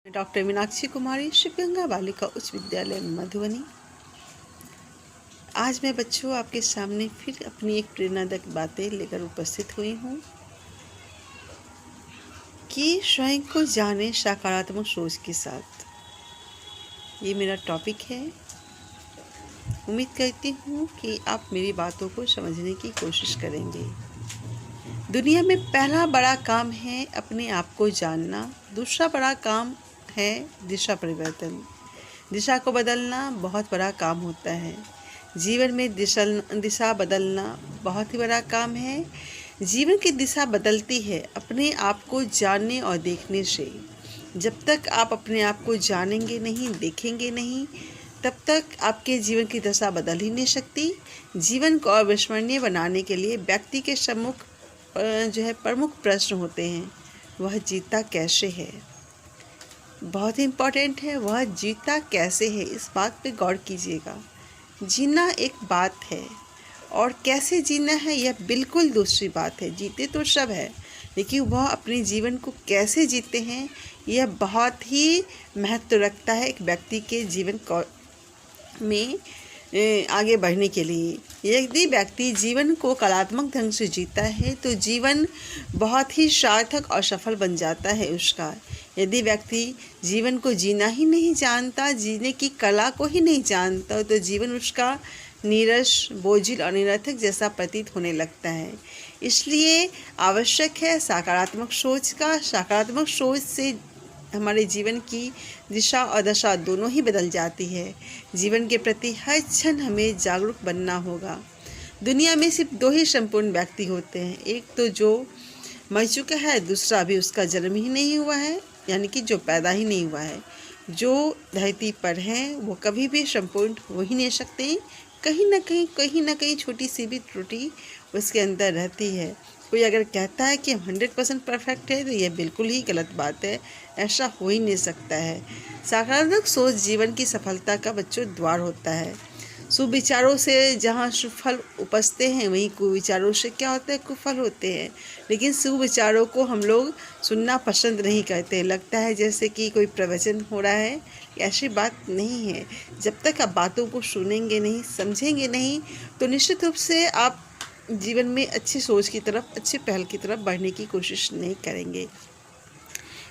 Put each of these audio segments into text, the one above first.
Doctor Meenakshi कुमारी शिवगंगा बालिका उच्च विद्यालय मधुबनी। आज मैं बच्चों आपके सामने फिर अपनी एक प्रेरणादायक बातें लेकर उपस्थित हुई हूँ कि स्वयं को जाने सकारात्मक सोच के साथ। ये मेरा टॉपिक है। उम्मीद करती हूँ कि आप मेरी बातों को समझने की कोशिश करेंगे। दुनिया में पहला बड़ा काम है अपने आप को जानना। दूसरा बड़ा काम है दिशा परिवर्तन। दिशा को बदलना बहुत बड़ा काम होता है। जीवन में दिशा बदलना बहुत ही बड़ा काम है। जीवन की दिशा बदलती है अपने आप को जानने और देखने से। जब तक आप अपने आप को जानेंगे नहीं, देखेंगे नहीं, तब तक आपके जीवन की दशा बदल ही नहीं सकती। जीवन को अविस्मरणीय बनाने के लिए व्यक्ति के सम्मुख प्रमुख प्रश्न होते हैं। वह जीता कैसे है? बहुत ही इम्पोर्टेंट है, वह जीता कैसे है, इस बात पे गौर कीजिएगा। जीना एक बात है और कैसे जीना है यह बिल्कुल दूसरी बात है। जीते तो सब है, लेकिन वह अपने जीवन को कैसे जीते हैं यह बहुत ही महत्व रखता है एक व्यक्ति के जीवन में आगे बढ़ने के लिए। यदि व्यक्ति जीवन को कलात्मक ढंग से जीता है तो जीवन बहुत ही सार्थक और सफल बन जाता है उसका। यदि व्यक्ति जीवन को जीना ही नहीं जानता, जीने की कला को ही नहीं जानता, तो जीवन उसका नीरस, बोझिल और निरर्थक जैसा प्रतीत होने लगता है। इसलिए आवश्यक है सकारात्मक सोच का। सकारात्मक सोच से हमारे जीवन की दिशा और दशा दोनों ही बदल जाती है। जीवन के प्रति हर क्षण हमें जागरूक बनना होगा। दुनिया में सिर्फ दो ही संपूर्ण व्यक्ति होते हैं, एक तो जो मर चुका है, दूसरा अभी उसका जन्म ही नहीं हुआ है, यानी कि जो पैदा ही नहीं हुआ है। जो धरती पर हैं वो कभी भी संपूर्ण हो ही नहीं सकते। कहीं ना कहीं छोटी सी भी त्रुटि उसके अंदर रहती है। कोई अगर कहता है कि 100% परफेक्ट है तो यह बिल्कुल ही गलत बात है। ऐसा हो ही नहीं सकता है। सकारात्मक सोच जीवन की सफलता का बच्चों द्वार होता है। सुविचारों से जहाँ सुफल उपजते हैं, वहीं कुविचारों से क्या होता है, कुफल होते हैं। लेकिन सुविचारों को हम लोग सुनना पसंद नहीं करते। लगता है जैसे कि कोई प्रवचन हो रहा है। ऐसी बात नहीं है। जब तक आप बातों को सुनेंगे नहीं, समझेंगे नहीं, तो निश्चित रूप से आप जीवन में अच्छी सोच की तरफ, अच्छी पहल की तरफ बढ़ने की कोशिश नहीं करेंगे।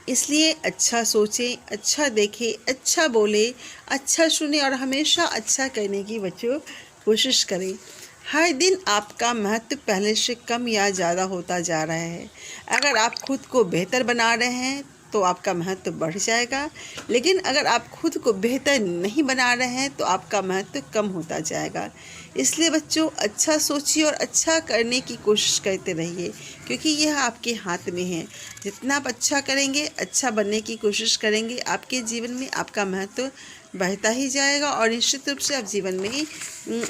इसलिए अच्छा सोचें, अच्छा देखें, अच्छा बोले, अच्छा सुने और हमेशा अच्छा करने की बच्चों कोशिश करें। हर दिन आपका महत्व पहले से कम या ज़्यादा होता जा रहा है। अगर आप खुद को बेहतर बना रहे हैं तो आपका महत्व बढ़ जाएगा, लेकिन अगर आप खुद को बेहतर नहीं बना रहे हैं तो आपका महत्व कम होता जाएगा। इसलिए बच्चों अच्छा सोचिए और अच्छा करने की कोशिश करते रहिए, क्योंकि यह आपके हाथ में है। जितना आप अच्छा करेंगे, अच्छा बनने की कोशिश करेंगे, आपके जीवन में आपका महत्व बढ़ता ही जाएगा और निश्चित रूप से आप जीवन में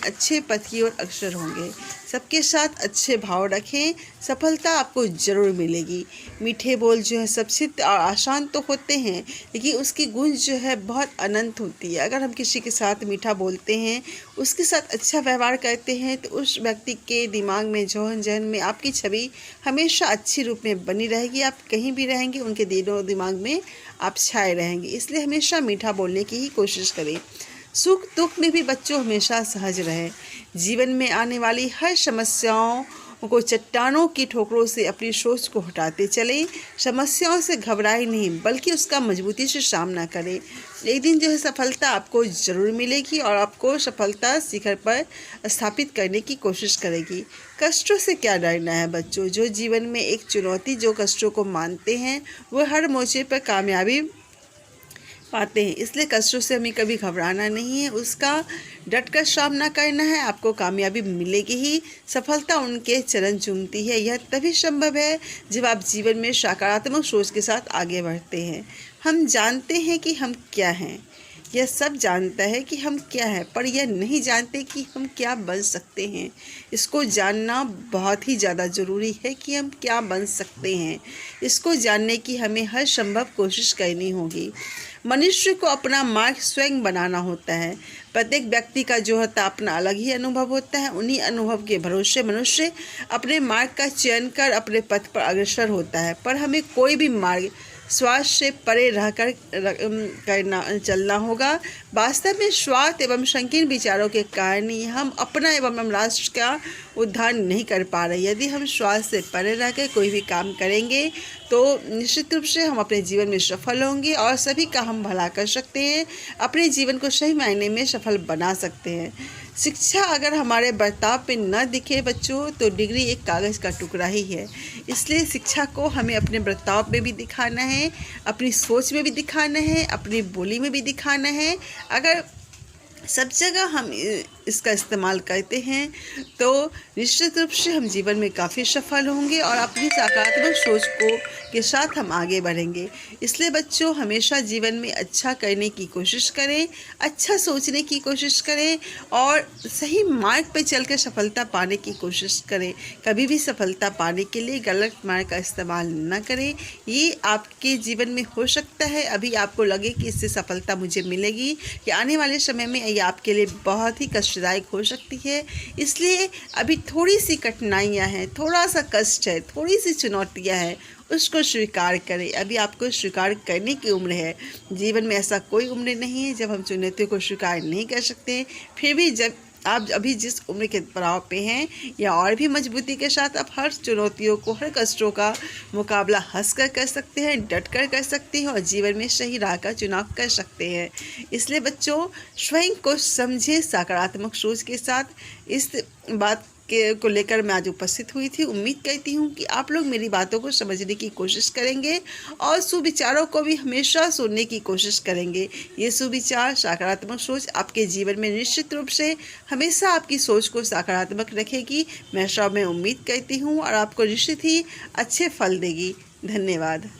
अच्छे पथ की ओर अग्रसर होंगे। सबके साथ अच्छे भाव रखें, सफलता आपको ज़रूर मिलेगी। मीठे बोल जो है सब सिद्ध और आसान तो होते हैं, लेकिन उसकी गूंज जो है बहुत अनंत होती है। अगर हम किसी के साथ मीठा बोलते हैं, उसके साथ अच्छा व्यवहार करते हैं, तो उस व्यक्ति के दिमाग में, जहन में आपकी छवि हमेशा अच्छी रूप में बनी रहेगी। आप कहीं भी रहेंगे, उनके दिमाग में आप छाए रहेंगे। इसलिए हमेशा मीठा बोलने की ही कोशिश करें। सुख दुख में भी बच्चों हमेशा सहज रहें। जीवन में आने वाली हर समस्याओं को चट्टानों की ठोकरों से अपनी सोच को हटाते चलें। समस्याओं से घबराए नहीं, बल्कि उसका मजबूती से सामना करें। एक दिन जो है सफलता आपको ज़रूर मिलेगी और आपको सफलता शिखर पर स्थापित करने की कोशिश करेगी। कष्टों से क्या डरना है बच्चों? जो जीवन में एक चुनौती, जो कष्टों को मानते हैं, वो हर मोर्चे पर कामयाबी पाते हैं। इसलिए कष्टों से हमें कभी घबराना नहीं है, उसका डटकर सामना करना है। आपको कामयाबी मिलेगी ही। सफलता उनके चरण चूमती है। यह तभी संभव है जब आप जीवन में सकारात्मक सोच के साथ आगे बढ़ते हैं। हम जानते हैं कि हम क्या हैं, यह सब जानता है कि हम क्या हैं, पर यह नहीं जानते कि हम क्या बन सकते हैं। इसको जानना बहुत ही ज़्यादा ज़रूरी है कि हम क्या बन सकते हैं। इसको जानने की हमें हर संभव कोशिश करनी होगी। मनुष्य को अपना मार्ग स्वयं बनाना होता है। प्रत्येक व्यक्ति का जो होता है अपना अलग ही अनुभव होता है। उन्हीं अनुभव के भरोसे मनुष्य अपने मार्ग का चयन कर अपने पथ पर अग्रसर होता है। पर हमें कोई भी मार्ग स्वार्थ से परे रहकर करना चलना होगा। वास्तव में स्वार्थ एवं संकीर्ण विचारों के कारण ही हम अपना एवं राष्ट्र का उद्धार नहीं कर पा रहे। यदि हम स्वार्थ से परे रहकर कोई भी काम करेंगे तो निश्चित रूप से हम अपने जीवन में सफल होंगे और सभी का हम भला कर सकते हैं, अपने जीवन को सही मायने में सफल बना सकते हैं। शिक्षा अगर हमारे बर्ताव पे न दिखे बच्चों, तो डिग्री एक कागज़ का टुकड़ा ही है। इसलिए शिक्षा को हमें अपने बर्ताव में भी दिखाना है, अपनी सोच में भी दिखाना है, अपनी बोली में भी दिखाना है। अगर सब जगह हम इसका इस्तेमाल करते हैं तो निश्चित रूप से हम जीवन में काफ़ी सफल होंगे और अपनी सकारात्मक सोच के साथ हम आगे बढ़ेंगे। इसलिए बच्चों, हमेशा जीवन में अच्छा करने की कोशिश करें, अच्छा सोचने की कोशिश करें और सही मार्ग पर चलकर सफलता पाने की कोशिश करें। कभी भी सफलता पाने के लिए गलत मार्ग का इस्तेमाल न करें। ये आपके जीवन में हो सकता है अभी आपको लगे कि इससे सफलता मुझे मिलेगी, कि आने वाले समय में ये आपके लिए बहुत ही कष्टदायक हो सकती है। इसलिए अभी थोड़ी सी कठिनाइयां हैं, थोड़ा सा कष्ट है, थोड़ी सी चुनौतियां हैं, उसको स्वीकार करें। अभी आपको स्वीकार करने की उम्र है। जीवन में ऐसा कोई उम्र नहीं है जब हम चुनौतियों को स्वीकार नहीं कर सकते। फिर भी जब आप अभी जिस उम्र के पड़ाव पे हैं या और भी मजबूती के साथ आप हर चुनौतियों को, हर कष्टों का मुकाबला हंसकर कर सकते हैं, डट कर सकते हैं और जीवन में सही राह का चुनाव कर सकते हैं। इसलिए बच्चों, स्वयं को समझें सकारात्मक सोच के साथ। इस बात को लेकर मैं आज उपस्थित हुई थी। उम्मीद करती हूँ कि आप लोग मेरी बातों को समझने की कोशिश करेंगे और सुविचारों को भी हमेशा सुनने की कोशिश करेंगे। ये सुविचार, सकारात्मक सोच आपके जीवन में निश्चित रूप से हमेशा आपकी सोच को सकारात्मक रखेगी। मैं सब में उम्मीद करती हूँ और आपको निश्चित ही अच्छे फल देगी। धन्यवाद।